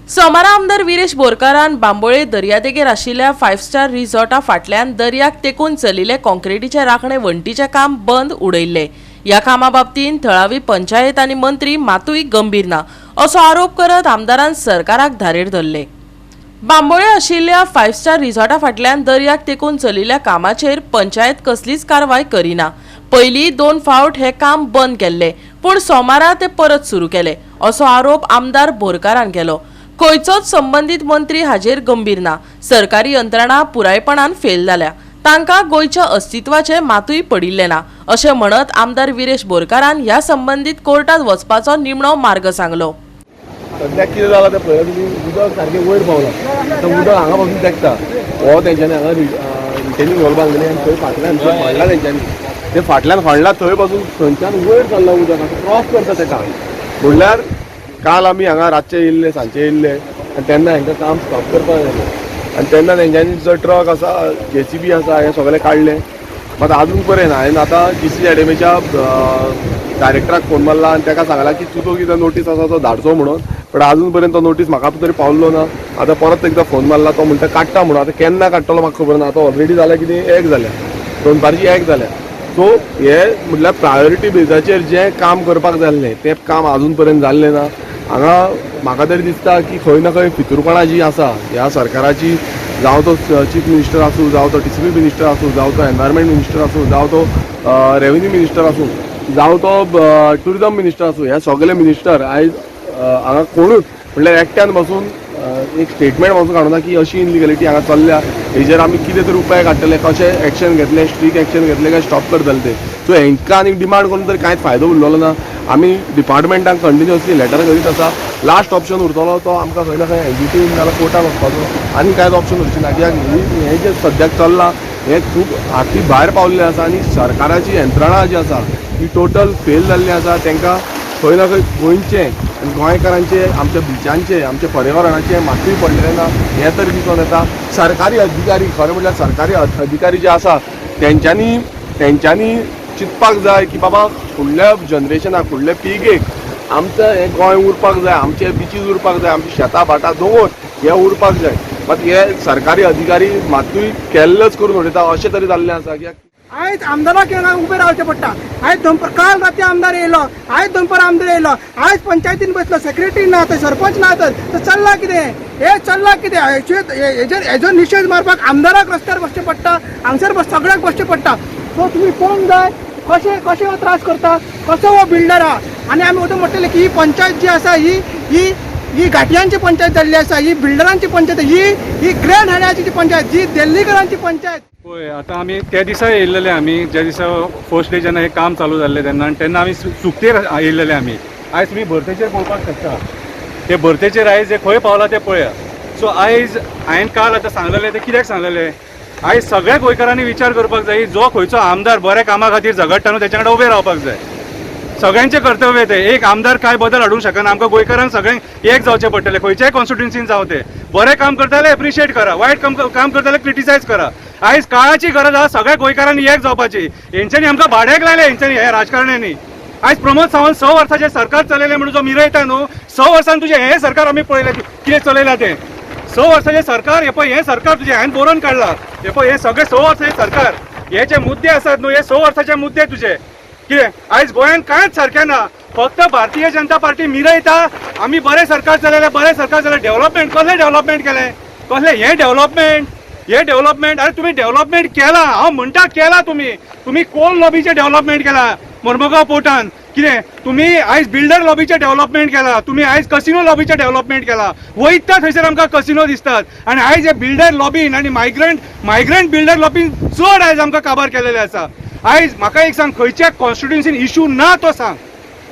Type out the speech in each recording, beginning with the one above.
सोमारा आमदार वीरेश बोरकारान बांबोळे दर्यादेगेर आशिल्ल्या 5 स्टार रिसॉर्टा फाटल्यान दर्याक तेकून चलिल्ले काँक्रिटीचे राखणे वणटीचे काम बंद उडयल्ले। ह्या कामा बाबतींत थळावी पंचायत आनी मंत्री मातूय गंभीर ना असो आरोप करत आमदारान सरकाराक धारेर धरले। बांबोळे आशिल्ल्या 5 स्टार रिसॉर्टा फाटल्यान दर्याक तेकून चलिल्ल्या कामाचेर पंचायत कसलीच कारवाय करिना। पयलीं 2 फावट हे काम बंद केल्ले, पूण सोमारा ते परत सुरू केले असो आरोप आमदार बोरकारान केलो। खंयचोच संबंधित मंत्री हाजेर गंभीर ना। सरकारी यंत्रणा पुरायपणान फेल जाल्या, तांकां गोंयच्या अस्तित्वाचे मातूय पडिल्ले ना अशें म्हणत आमदार वीरेश बोरकारान ह्या संबंधित कोर्टात वचपाचो निमणो मार्ग सांगलो। सद्याक कितें जालां तें पळयल्यार तुमी उदक सारकें वयर पावलां। आतां उदक हांगा पासून तेंकता हो तेंच्यांनी हांगा रिटेनिंग वॉल बांदलेली आनी थंय फाटल्यान खणला तेंच्यांनी ते फाटल्यान खणला थंय पासून थंयच्यान वयर चल्लां उदक आतां क्रॉस करता तेका म्हणल्यार काल आमी हांगा रातचे येयल्ले सांजचे येयल्ले आनी तेन्ना हांकां काम स्टॉप करपाक जाय आनी तेन्ना तेंच्यांनी जो ट्रक आसा JCB आसा हे सगळे काडले। मात आजून पर्यंत हांवें आतां DCZMAच्या डायरेक्टराक फोन मारला आनी ताका सांगला की तुजो कितें नोटीस आसा तो धाडचो म्हणून, पण आजून पर्यंत तो नोटीस म्हाका तरी पावल्लो ना। आतां परत एकदां फोन मारला, तो म्हणटा काडटा म्हणून। आतां केन्ना काडटलो म्हाका खबर ना। आतां ऑलरेडी जाल्यार कितें 1 जाल्या 2 1 जाल्या। सो हे म्हटल्यार प्रायोरिटी बेजाचेर जें काम करपाक जाय आसलें तें काम आजून पर्यंत जाल्लें ना। हांगा म्हाका तरी दिसता की खंय ना खंय फितूरपणां जी आसा ह्या सरकाराची, जावं तो चीफ मिनिस्टर आसूं, जावं तो DCP मिनिस्टर आसूं, जावं तो एनवायरमेंट मिनिस्टर आसूं, जावं तो रेव्हेन्यू मिनिस्टर आसूं, जावं तो टुरिजम मिनिस्टर आसूं, हे सगळे मिनिस्टर आयज हांगा कोणूच म्हणल्यार एकट्यान बसून एक स्टेटमेंट पासून काडूना की अशी इनलिगलिटी हांगा चल्ल्या, हेजेर आमी कितें तरी उपाय काडटले, कशें एक्शन घेतले, स्ट्रीक एक्शन घेतले काय स्टॉप करतले ते। सो हांकां आनी डिमांड करून तरी कांयच फायदो उरलेलो ना। आमी डिपार्टमेंटाक कंटिन्युअसली लेटर करीत आसा। लास्ट ऑप्शन उरतलो तो आमकां खंय ना खंय एग्जिक्यूटीव नाल्यार कोर्टाक वचपाचो, आनी कांयच ऑप्शन उरची ना। कित्याक हें जें सद्याक चल्लां हें खूब हाती भायर पावल्लें आसा आनी सरकाराची यंत्रणा जी आसा ती टोटल फेल जाल्ली आसा। तांकां खंय ना खंय गोंयचें आनी गोंयकारांचे, आमच्या बिचांचे, आमच्या पर्यावरणाचे मातूय पडलेलें ना हें तरी दिसून येता। सरकारी अधिकारी, खरें म्हणल्यार सरकारी अधिकारी जे आसा तेंच्यांनी चिंतपाक जाय की बाबा फुडल्या जनरेशनाक, फुडल्या पिळगेक आमचें हें गोंय उरपाक जाय, आमचे बिचीस उरपाक जाय, आमची शेतां भाटां दोंगर हे उरपाक जाय। मात हे सरकारी अधिकारी मातूय केल्लोच करून उडयता अशें तरी जाल्लें आसा। कित्याक आयज आमदाराक उबे रावचें पडटा। आयज दनपार काल राती आमदार येयलो, आयज दनपार आमदार येयलो, आयज पंचायतीन बसलो, सेक्रेटरी ना, थंय सरपंच ना, तर चल्लां कितें? हे चल्लां कितें? हेजो निशेध मारपाक आमदाराक रस्त्यार बसचें पडटा, हांगसर सगळ्याक बसचें पडटा। सो तुमी पळोवंक जाय कशें हो त्रास करता, कसो हो बिल्डर आहा। आनी आमी उदक म्हणटले की ही पंचायत जी आसा ही घाटयांची पंचायत जाल्ली आसा, ही बिल्डरांची पंचायत, ही ग्रँड हाण्याची जी पंचायत, जी दिल्लीकरांची पंचायत। होय, आतां आमी त्या दिसा येयल्लेले, आमी ज्या दिसा फर्स्ट डे जेन्ना हें काम चालू जाल्लें तेन्ना आमी सुकतेर येयल्लेले। आमी आयज तुमी भरतेचेर पळोवपाक शकता, ते भरतेचेर आयज जे खंय पावला ते पळया। सो आयज हांवें काल आतां सांगलेलें ते कित्याक सांगलेलें, आयज सगळ्या गोंयकारांनी विचार करपाक जाय, जो खंयचो आमदार बऱ्या कामा खातीर झगडटा न्हू तेच्या कडेन उबे रावपाक जाय। सगळ्यांचें कर्तव्य तें, एक आमदार काय बदल हाडूंक शकना। आमकां गोंयकारांक सगळ्यांक एक जावचें पडटलें, खंयच्याय कॉन्स्टिट्युन्सीन जावं ते। बरें काम करता जाल्यार एप्रिशिएट करा, वायट काम करता जाल्यार क्रिटिसायज करा। आयज काळाची गरज आसा सगळ्या गोंयकारांनी एक जावपाची। हेंच्यांनी आमकां भाड्याक लायले, हेंच्यांनी हे राजकारण्यांनी। आयज प्रमोद सावंत 6 वर्साचें सरकार चलयलें म्हणून जो मिरयता न्हू, 6 वर्सान तुजें हें सरकार आमी पळयलें कितें चलयलां तें। 6 वर्साचें सरकार, हे पळय हें सरकार तुजें हांवें बरोवन काडलां, हे पळय हे सगळे 6 वर्साचें सरकार, हे जे मुद्दे आसात न्हू हे 6 वर्साचे मुद्दे तुजे। कितें आयज गोंयांत कांयच सारकें ना, फक्त भारतीय जनता पार्टी मिरयता आमी बरें सरकार चलयलें, बरें सरकार चलयलें। डेव्हलपमेंट कसलें डेव्हलपमेंट केलें, कसलें हें डेव्हलपमेंट? अरे तुम्ही डेव्हलपमेंट केला, हांव म्हणटा केला। तुम्ही कोल लॉबीचें डेव्हलपमेंट केला मर्मुगांव पोर्टान। कितें तुम्ही आयज बिल्डर लॉबीचें डेव्हलपमेंट केला, तुम्ही आयज कसिनो लॉबीचें डेव्हलपमेंट केला। वयता थंयसर आमकां कसिनो दिसतात, आनी आयज हे बिल्डर लॉबीन आनी मायग्रंट बिल्डर लॉबीन चड आयज आमकां काबार केलेलें आसा। आयज म्हाका एक सांग, खंयच्या कॉन्स्टिट्युन्सीन इश्यू ना तो सांग,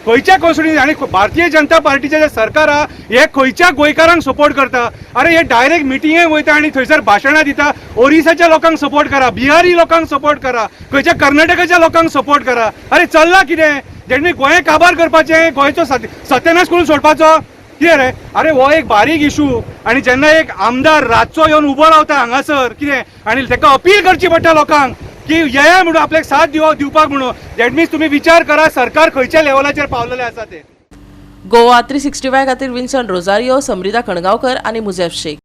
खंयच्या कॉन्स्टिट्युन्सी? आनी भारतीय जनता पार्टीचे जे सरकार आहा हे खंयच्या गोंयकारांक सपोर्ट करता? अरे हे डायरेक्ट मिटिंगेक वयता आनी थंयसर भाशणां दिता, ओरिसाच्या लोकांक सपोर्ट करा, बिहारी लोकांक सपोर्ट करा, खंयच्या कर्नाटकाच्या लोकांक सपोर्ट करा। अरे चल्लां कितें? जेणे गोंय काबार करपाचें, गोंयचो सत्यानाश करून सोडपाचो कितें रे? अरे हो एक बारीक इशू, आनी जेन्ना एक आमदार रातचो येवन उबो रावता हांगासर कितें, आनी ताका अपील करची पडटा लोकांक की येया म्हणून आपल्याक साथ दिवपाक म्हणून, दॅट मिन्स तुम्ही विचार करा सरकार खंयच्या लेवलाचेर पावलेलें आसा तें। गोवा 365 खातीर विन्सन रोजारियो, समृद्धा खणगांवकर आनी मुजेफ शेख.